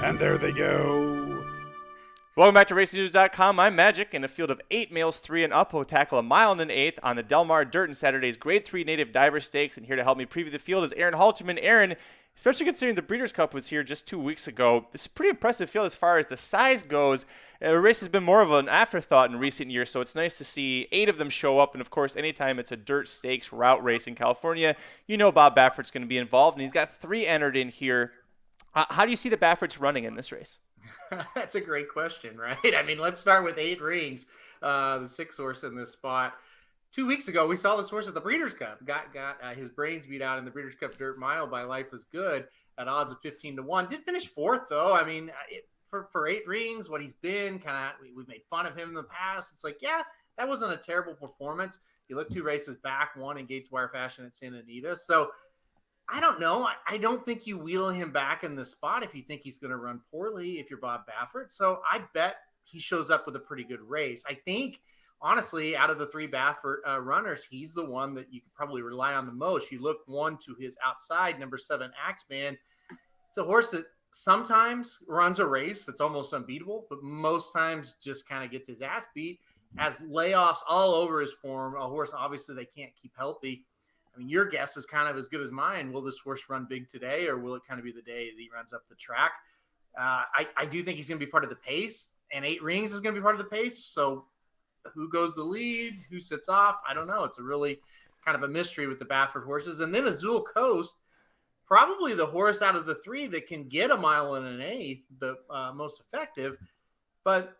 And there they go. Welcome back to RacingNews.com. I'm Magic. In a field of 8 males 3 and up, will tackle a mile and an eighth on the Del Mar Dirt in Saturday's Grade 3 Native Diver Stakes. And here to help me preview the field is Aaron Halterman. Aaron, especially considering the Breeders' Cup was here just 2 weeks ago, this is a pretty impressive field as far as the size goes. The race has been more of an afterthought in recent years, so it's nice to see 8 of them show up. And, of course, anytime it's a dirt stakes route race in California, you know Bob Baffert's going to be involved, and he's got 3 entered in here. How do you see the Bafferts running in this race? That's a great question, right? I mean, let's start with 8 Rings, the 6 horse in this spot. 2 weeks ago, we saw this horse at the Breeders' Cup. Got his brains beat out in the Breeders' Cup Dirt Mile by Life is Good at odds of 15-1. Did finish 4th, though. I mean, for 8 Rings, what he's been, we've made fun of him in the past. It's like, yeah, that wasn't a terrible performance. He looked 2 races back, 1 in gate-to-wire fashion at Santa Anita. So, I don't know. I don't think you wheel him back in the spot if you think he's going to run poorly if you're Bob Baffert. So I bet he shows up with a pretty good race. I think, honestly, out of the 3 Baffert runners, he's the one that you could probably rely on the most. You look one to his outside, number 7, Axeman. It's a horse that sometimes runs a race that's almost unbeatable, but most times just kind of gets his ass beat, has layoffs all over his form. A horse, obviously, they can't keep healthy. I mean, your guess is kind of as good as mine. Will this horse run big today, or will it kind of be the day that he runs up the track? I do think he's going to be part of the pace, and 8 Rings is going to be part of the pace. So who goes the lead? Who sits off? I don't know. It's a really kind of a mystery with the Baffert horses. And then Azul Coast, probably the horse out of the 3 that can get a mile and an eighth, the most effective. But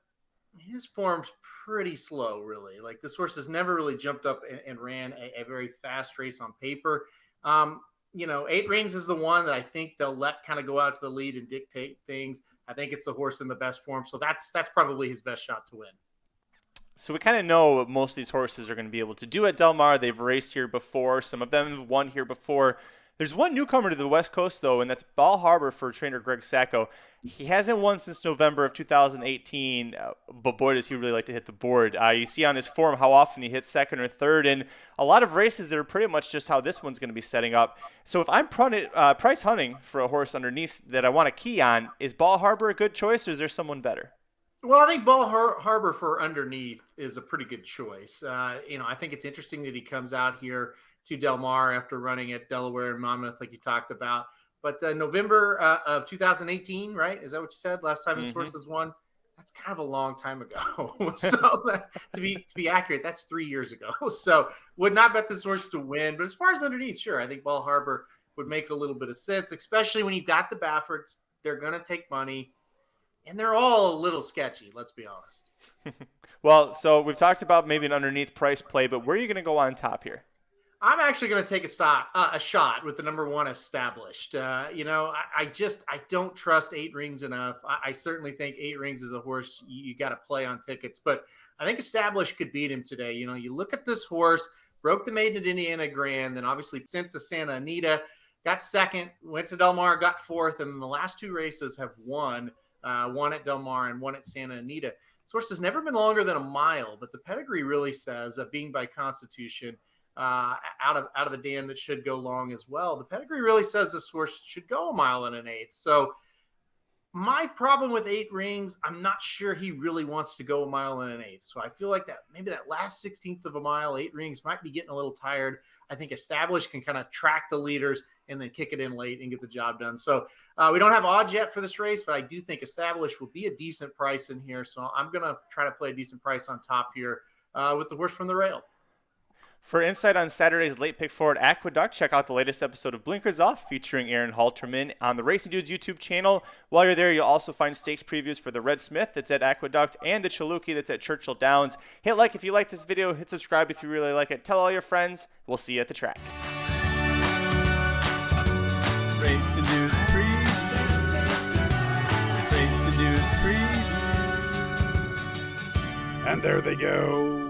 his form's pretty slow, really. Like, this horse has never really jumped up and ran a very fast race on paper. 8 Rings is the one that I think they'll let kind of go out to the lead and dictate things. I think it's the horse in the best form. So that's probably his best shot to win. So we kind of know what most of these horses are going to be able to do at Del Mar. They've raced here before. Some of them have won here before. There's one newcomer to the West Coast, though, and that's Bal Harbour for trainer Greg Sacco. He hasn't won since November of 2018, but boy, does he really like to hit the board. You see on his form how often he hits second or third, and a lot of races that are pretty much just how this one's going to be setting up. So if I'm price hunting for a horse underneath that I want to key on, is Bal Harbour a good choice, or is there someone better? Well, I think Bal Harbour for underneath is a pretty good choice. I think it's interesting that he comes out here to Del Mar after running at Delaware and Monmouth, like you talked about. But November of 2018, right? Is that what you said? Last time his horses won? That's kind of a long time ago. So to be accurate, that's 3 years ago. So would not bet this horse to win. But as far as underneath, sure, I think Bal Harbour would make a little bit of sense, especially when you've got the Bafferts. They're going to take money. And they're all a little sketchy, let's be honest. Well, so we've talked about maybe an underneath price play, but where are you going to go on top here? I'm actually going to take a shot with the number 1 Established. I don't trust 8 Rings enough. I certainly think 8 Rings is a horse you got to play on tickets, but I think Established could beat him today. You look at this horse, broke the maiden at Indiana Grand, then obviously sent to Santa Anita, got second, went to Del Mar, got 4th, and the last 2 races have won. One at Del Mar and one at Santa Anita. This horse has never been longer than a mile, but the pedigree really says, being by constitution, out of a dam that should go long as well, the pedigree really says this horse should go a mile and an eighth. So my problem with 8 Rings, I'm not sure he really wants to go a mile and an eighth. So I feel like that maybe that last 16th of a mile, 8 Rings might be getting a little tired. I think Established can kind of track the leaders and then kick it in late and get the job done. So we don't have odds yet for this race, but I do think Established will be a decent price in here. So I'm going to try to play a decent price on top here with the horse from the rail. For insight on Saturday's late pick forward Aqueduct, check out the latest episode of Blinkers Off featuring Aaron Halterman on the Racing Dudes YouTube channel. While you're there, you'll also find stakes previews for the Red Smith that's at Aqueduct and the Chaluki that's at Churchill Downs. Hit like if you like this video, hit subscribe if you really like it. Tell all your friends. We'll see you at the track. Racing Dudes Preview. Racing Dudes Preview. And there they go.